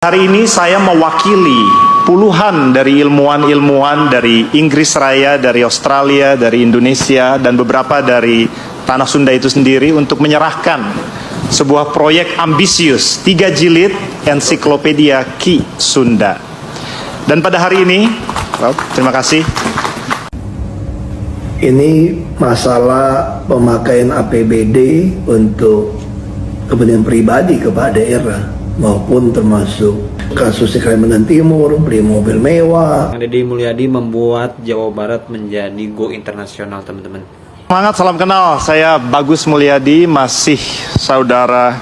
Hari ini saya mewakili puluhan dari ilmuwan-ilmuwan dari Inggris Raya, dari Australia, dari Indonesia, dan beberapa dari Tanah Sunda itu sendiri untuk menyerahkan sebuah proyek ambisius 3 jilid ensiklopedia Ki Sunda. Dan pada hari ini, terima kasih. Ini masalah pemakaian APBD untuk kepentingan pribadi kepala daerah, maupun termasuk kasus di Kalimantan Timur, beli mobil mewah. Deddy Mulyadi membuat Jawa Barat menjadi go internasional, teman-teman. Semangat, salam kenal. Saya Bagus Mulyadi, masih saudara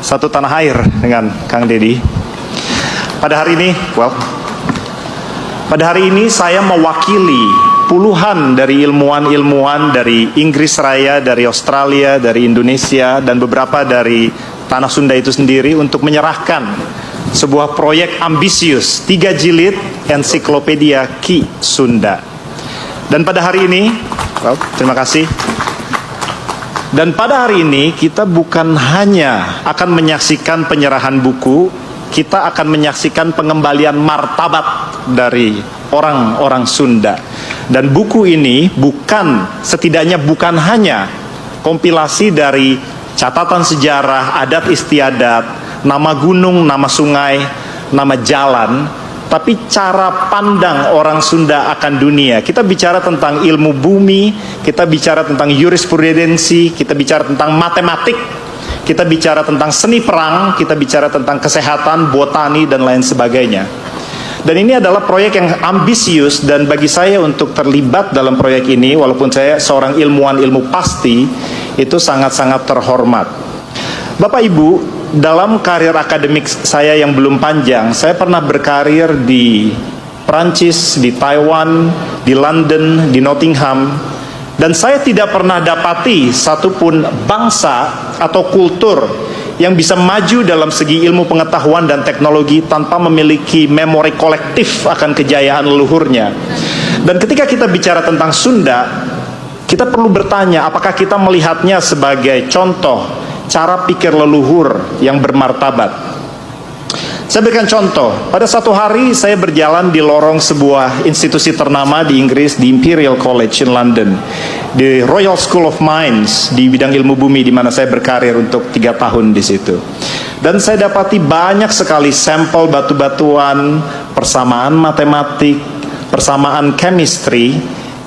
satu tanah air dengan Kang Deddy. Pada hari ini saya mewakili puluhan dari ilmuwan-ilmuwan dari Inggris Raya, dari Australia, dari Indonesia, dan beberapa dari Tanah Sunda itu sendiri untuk menyerahkan sebuah proyek ambisius 3 jilid ensiklopedia Ki Sunda. Dan pada hari ini, terima kasih. Dan pada hari ini kita bukan hanya akan menyaksikan penyerahan buku, kita akan menyaksikan pengembalian martabat dari orang-orang Sunda. Dan buku ini setidaknya bukan hanya kompilasi dari catatan sejarah, adat istiadat, nama gunung, nama sungai, nama jalan, tapi cara pandang orang Sunda akan dunia. Kita bicara tentang ilmu bumi, kita bicara tentang jurisprudensi, kita bicara tentang matematik, kita bicara tentang seni perang, kita bicara tentang kesehatan, botani, dan lain sebagainya. Dan ini adalah proyek yang ambisius, dan bagi saya untuk terlibat dalam proyek ini, walaupun saya seorang ilmuwan ilmu pasti, itu sangat-sangat terhormat. Bapak Ibu, dalam karir akademik saya yang belum panjang, saya pernah berkarir di Prancis, di Taiwan, di London, di Nottingham, dan saya tidak pernah dapati satupun bangsa atau kultur yang bisa maju dalam segi ilmu pengetahuan dan teknologi tanpa memiliki memori kolektif akan kejayaan leluhurnya. Dan ketika kita bicara tentang Sunda, kita perlu bertanya, apakah kita melihatnya sebagai contoh cara pikir leluhur yang bermartabat? Saya berikan contoh. Pada satu hari saya berjalan di lorong sebuah institusi ternama di Inggris, di Imperial College in London, di Royal School of Mines di bidang ilmu bumi, di mana saya berkarir untuk 3 tahun di situ. Dan saya dapati banyak sekali sampel batu-batuan, persamaan matematik, persamaan chemistry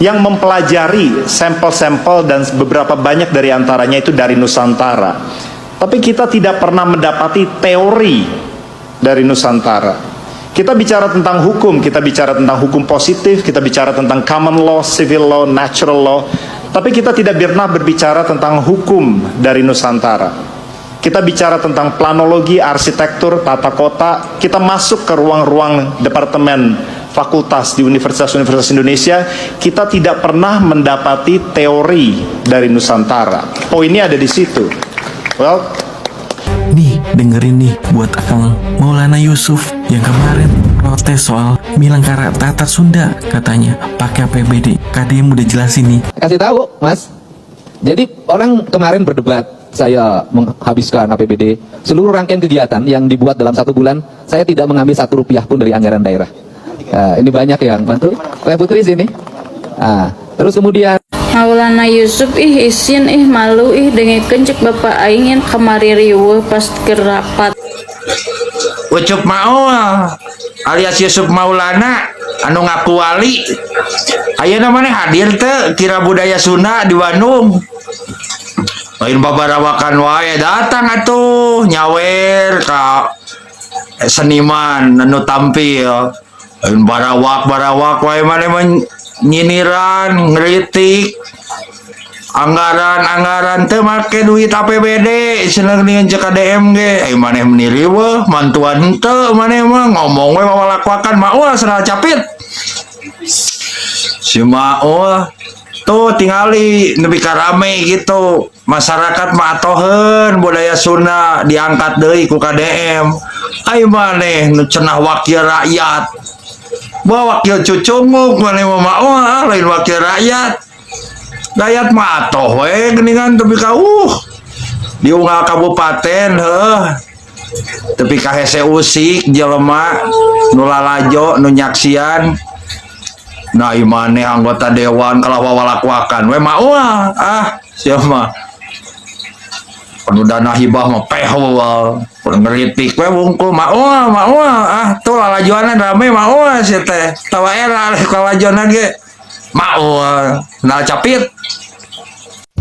yang mempelajari sampel-sampel, dan beberapa banyak dari antaranya itu dari Nusantara. Tapi kita tidak pernah mendapati teori dari Nusantara. Kita bicara tentang hukum, kita bicara tentang hukum positif, kita bicara tentang common law, civil law, natural law, tapi kita tidak pernah berbicara tentang hukum dari Nusantara. Kita bicara tentang planologi, arsitektur, tata kota, kita masuk ke ruang-ruang departemen fakultas di universitas-universitas Indonesia, kita tidak pernah mendapati teori dari Nusantara. Poinnya ada di situ. Nih, dengerin nih buat Akang Maulana Yusuf yang kemarin protes soal Milangkara Tatar Sunda, katanya pakai APBD. KDM udah jelasin nih. Kasih tahu, Mas. Jadi orang kemarin berdebat, saya menghabiskan APBD seluruh rangkaian kegiatan yang dibuat dalam 1 bulan, saya tidak mengambil 1 rupiah pun dari anggaran daerah. Ini banyak yang bantu. Pak Putri sini. Terus kemudian Maulana Yusuf isin malu dengikeun cek bapak aing kamari riweuh pas keur rapat. Ucup Maul alias Yusuf Maulana anu ngaku wali. Ayeuna maneh hadir teu kira budaya Sunda di Bandung. Lain babarawakan wae datang atuh nyawer ka seniman anu tampil. Lain barawak wae maneh nyiniran ngeritik anggaran teu make duit APBD seneng dengan KDM ge maneh meniri weh mantuan henteu maneh mah ngomong we mawalakuakan Maul serah capit si Maul tuh tingali nepi ka rame gitu masyarakat mah atoheun budaya Sunda diangkat deui ku KDM ai maneh nu cenah wakil rakyat bawa wakil cucunguk maneh mah Maul lain wakil rakyat mah atoh we geningan tapi ka diunggal kabupaten tapi kahese usik jelema nu lalajo nu nyaksian. Nah imane anggota dewan kalau wawalakuakan we mauah siapa penuh dana hibah mah pehol ngeritik we wungkul mauah tuh lalajoanan rame mauah sih teh tawa era lalajoanan ge mauah nah capit.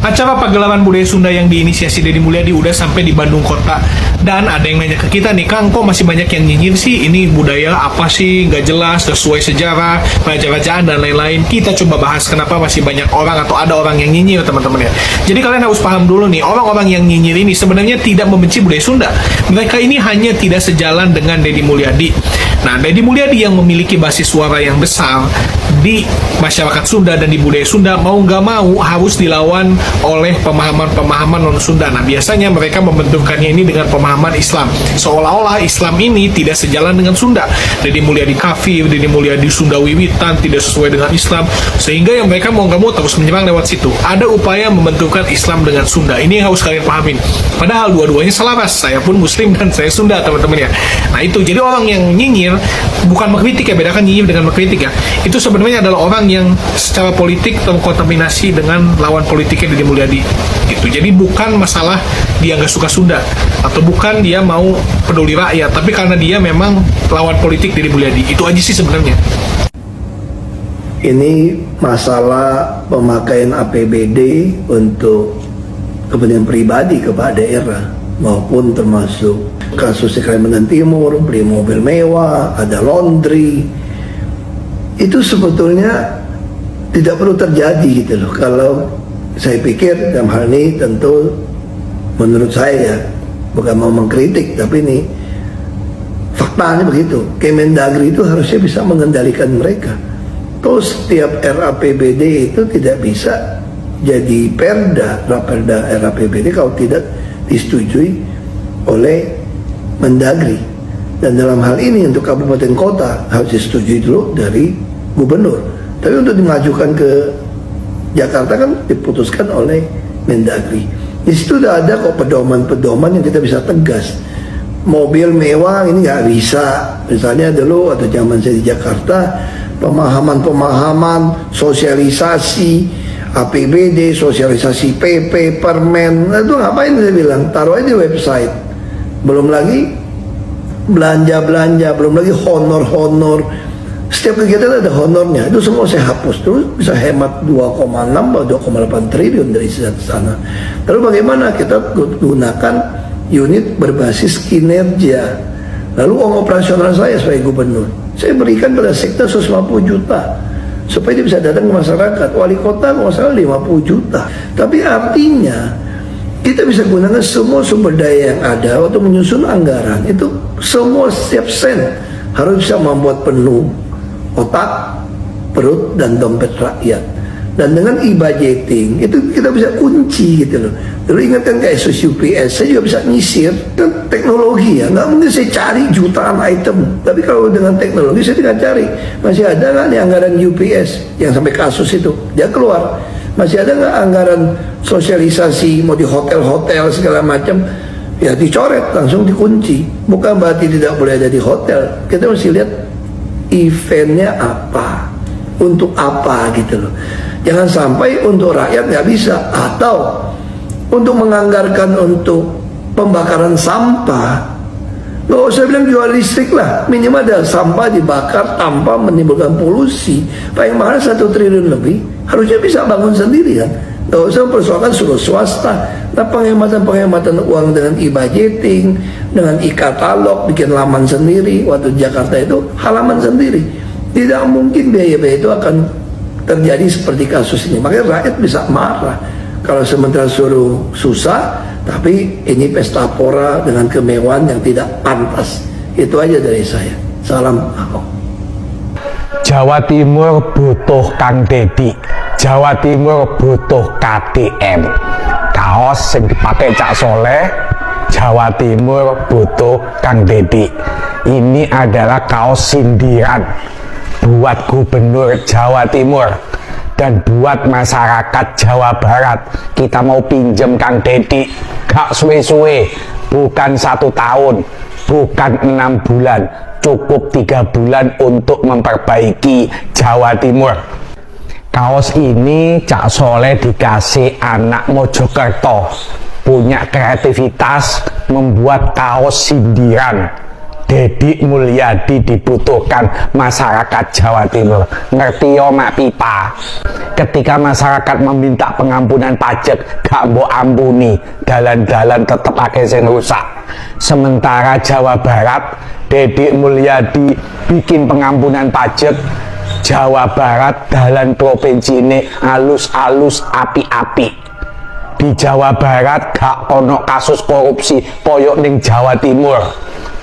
Acara pagelaran budaya Sunda yang diinisiasi Deddy Mulyadi udah sampai di Bandung Kota. Dan ada yang nanya ke kita nih, Kang, kok masih banyak yang nyinyir sih? Ini budaya apa sih? Nggak jelas, sesuai sejarah, raja-rajaan, dan lain-lain. Kita coba bahas kenapa masih banyak orang atau ada orang yang nyinyir, teman-teman ya. Jadi kalian harus paham dulu nih, orang-orang yang nyinyir ini sebenarnya tidak membenci budaya Sunda. Mereka ini hanya tidak sejalan dengan Deddy Mulyadi. Nah, Deddy Mulyadi yang memiliki basis suara yang besar di masyarakat Sunda dan di budaya Sunda, mau nggak mau harus dilawan oleh pemahaman-pemahaman non-Sunda. Nah, biasanya mereka membenturkannya ini dengan pemahaman Islam. Seolah-olah Islam ini tidak sejalan dengan Sunda. Deddy Mulyadi kafir, Deddy Mulyadi Sunda wiwitan, tidak sesuai dengan Islam. Sehingga yang mereka mau nggak mau terus menyerang lewat situ. Ada upaya membenturkan Islam dengan Sunda. Ini yang harus kalian pahamin. Padahal dua-duanya selaras. Saya pun Muslim dan saya Sunda, teman-teman ya. Nah, itu. Jadi orang yang nyinyir bukan mengkritik ya, bedakan nyinyir dengan mengkritik ya. Itu sebenarnya adalah orang yang secara politik terkontaminasi dengan lawan politiknya Deddy Mulyadi gitu. Jadi bukan masalah dia nggak suka Sunda atau bukan dia mau peduli rakyat, tapi karena dia memang lawan politik Deddy Mulyadi. Itu aja sih sebenarnya. Ini masalah pemakaian APBD untuk kepentingan pribadi kepala daerah maupun termasuk kasus di Kalimantan Timur, beli mobil mewah, ada laundry. Itu sebetulnya tidak perlu terjadi gitu loh. Kalau saya pikir dalam hal ini tentu menurut saya, bukan mau mengkritik, tapi ini faktanya begitu. Kemendagri itu harusnya bisa mengendalikan mereka. Terus setiap RAPBD itu tidak bisa jadi perda, raperda RAPBD kalau tidak disetujui oleh Mendagri. Dan dalam hal ini untuk kabupaten kota harus disetujui dulu dari gubernur. Tapi untuk dimajukan ke Jakarta kan diputuskan oleh Mendagri. Di situ udah ada kok pedoman-pedoman yang kita bisa tegas. Mobil mewah ini nggak bisa. Misalnya dulu atau zaman saya di Jakarta, pemahaman-pemahaman, sosialisasi APBD, sosialisasi PP, permen, itu ngapain saya bilang? Taruh aja di website. Belum lagi belanja-belanja, belum lagi honor-honor. Setiap kegiatan ada honornya. Itu semua saya hapus. Terus bisa hemat 2,6 atau 2,8 triliun dari sana. Lalu bagaimana kita gunakan unit berbasis kinerja. Lalu uang operasional saya sebagai gubernur, saya berikan pada sektor 150 juta supaya dia bisa datang ke masyarakat. Wali kota masalah 50 juta. Tapi artinya kita bisa gunakan semua sumber daya yang ada untuk menyusun anggaran. Itu semua setiap sen harus bisa membuat penuh otak, perut, dan dompet rakyat. Dan dengan e-budgeting itu kita bisa kunci gitu loh. Dulu ingatkan kasus UPS, saya juga bisa nyisir. Itu teknologi ya, nggak mungkin saya cari jutaan item. Tapi kalau dengan teknologi saya tinggal cari, masih ada nggak nih anggaran UPS yang sampai kasus itu, dia keluar. Masih ada nggak anggaran sosialisasi mau di hotel-hotel segala macam, ya dicoret langsung dikunci. Bukan berarti tidak boleh ada di hotel, kita mesti lihat eventnya apa, untuk apa gitu loh. Jangan sampai untuk rakyat nggak bisa, atau untuk menganggarkan untuk pembakaran sampah. Nggak usah bilang jual listrik lah, minimal ada sampah dibakar tanpa menimbulkan polusi. Paling mahal 1 triliun lebih, harusnya bisa bangun sendiri kan. Nggak usah persoalkan suruh swasta. Nah, penghematan uang dengan e-budgeting, dengan e-katalog, bikin laman sendiri. Waktu di Jakarta itu halaman sendiri. Tidak mungkin biaya-biaya itu akan terjadi seperti kasus ini. Makanya rakyat bisa marah kalau sementara suruh susah, tapi ini pesta pora dengan kemewahan yang tidak pantas. Itu aja dari saya. Salam Ahok. Jawa Timur butuh Kang Deddy. Jawa Timur butuh KTM. Kaos yang dipakai Cak Soleh. Jawa Timur butuh Kang Deddy. Ini adalah kaos sindiran buat Gubernur Jawa Timur dan buat masyarakat Jawa Barat. Kita mau pinjem Kang Deddy, gak suwe-suwe, bukan 1 tahun, bukan 6 bulan, cukup 3 bulan untuk memperbaiki Jawa Timur. Kaos ini Cak Soleh dikasih anak Mojokerto, punya kreativitas membuat kaos sindiran. Dedi Mulyadi dibutuhkan masyarakat Jawa Timur. Ngerti yo Mak Pipa? Ketika masyarakat meminta pengampunan pajak, gak mbok ampuni, dalan-dalan tetep akeh sing rusak. Sementara Jawa Barat, Dedi Mulyadi bikin pengampunan pajak, Jawa Barat dalan provinsi ini alus-alus api-api. Di Jawa Barat gak ono kasus korupsi koyok ning Jawa Timur.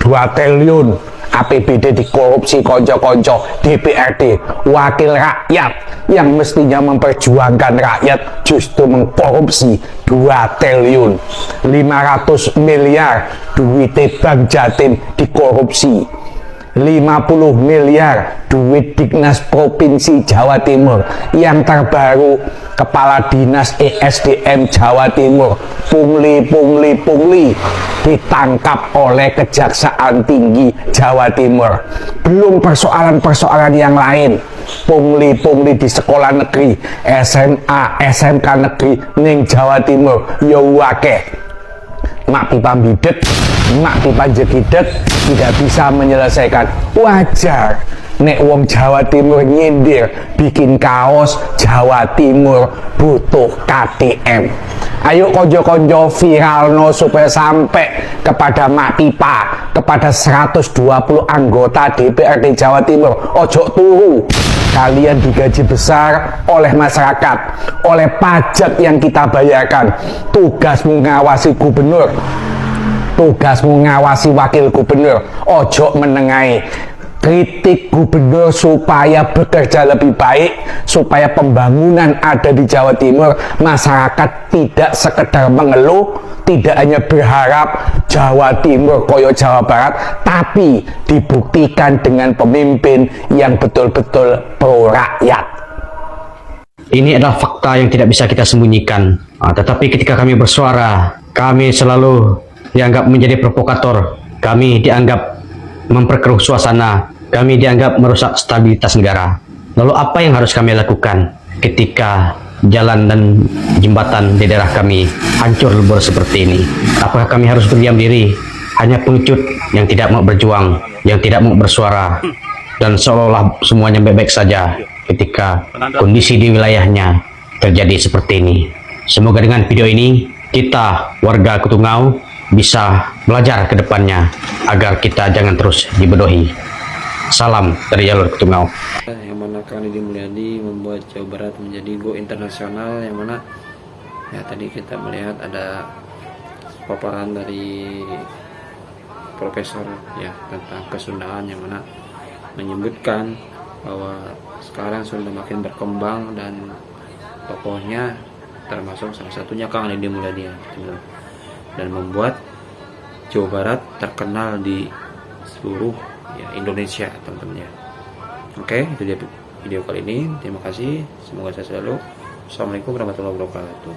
2 triliun APBD dikorupsi konco-konco DPRD, wakil rakyat yang mestinya memperjuangkan rakyat justru mengkorupsi 2 triliun. 500 miliar duit Bank Jatim dikorupsi. 50 miliar duit Dinas Provinsi Jawa Timur. Yang terbaru Kepala Dinas ESDM Jawa Timur pungli ditangkap oleh Kejaksaan Tinggi Jawa Timur. Belum persoalan-persoalan yang lain. Pungli di sekolah negeri, SMA, SMK negeri ning Jawa Timur ya akeh. Mak Pipa bidet, Mak Pipa jegidet tidak bisa menyelesaikan. Wajar nek wong Jawa Timur nyindir bikin kaos Jawa Timur butuh KTM. Ayo konjo-konjo viralno supaya sampai kepada Mak Pipa, kepada 120 anggota DPRD Jawa Timur. Ojo turu, kalian digaji besar oleh masyarakat, oleh pajak yang kita bayarkan. Tugasmu ngawasi gubernur, tugasmu ngawasi wakil gubernur. Ojo menengai, kritik gubernur supaya bekerja lebih baik, supaya pembangunan ada di Jawa Timur. Masyarakat tidak sekedar mengeluh, tidak hanya berharap Jawa Timur koyo Jawa Barat, tapi dibuktikan dengan pemimpin yang betul-betul pro rakyat. Ini adalah fakta yang tidak bisa kita sembunyikan. Tetapi ketika kami bersuara, kami selalu dianggap menjadi provokator. Kami dianggap memperkeruh suasana, kami dianggap merusak stabilitas negara. Lalu apa yang harus kami lakukan ketika jalan dan jembatan di daerah kami hancur lebur seperti ini? Apakah kami harus berdiam diri, hanya pengecut yang tidak mau berjuang, yang tidak mau bersuara, dan seolah-olah semuanya baik-baik saja ketika kondisi di wilayahnya terjadi seperti ini? Semoga dengan video ini kita warga Ketungau bisa belajar ke depannya agar kita jangan terus dibodohi. Salam dari jalur Ketungau. Yang mana Kang Deddy Mulyadi membuat Jawa Barat menjadi go internasional, yang mana ya tadi kita melihat ada paparan dari profesor ya tentang kesundaan, yang mana menyebutkan bahwa sekarang Sunda makin berkembang dan tokohnya termasuk salah satunya Kang Deddy Mulyadi ya, dan membuat Jawa Barat terkenal di seluruh ya, Indonesia teman-teman ya. Oke, itu dia video kali ini. Terima kasih, semoga saya selalu. Assalamualaikum warahmatullahi wabarakatuh.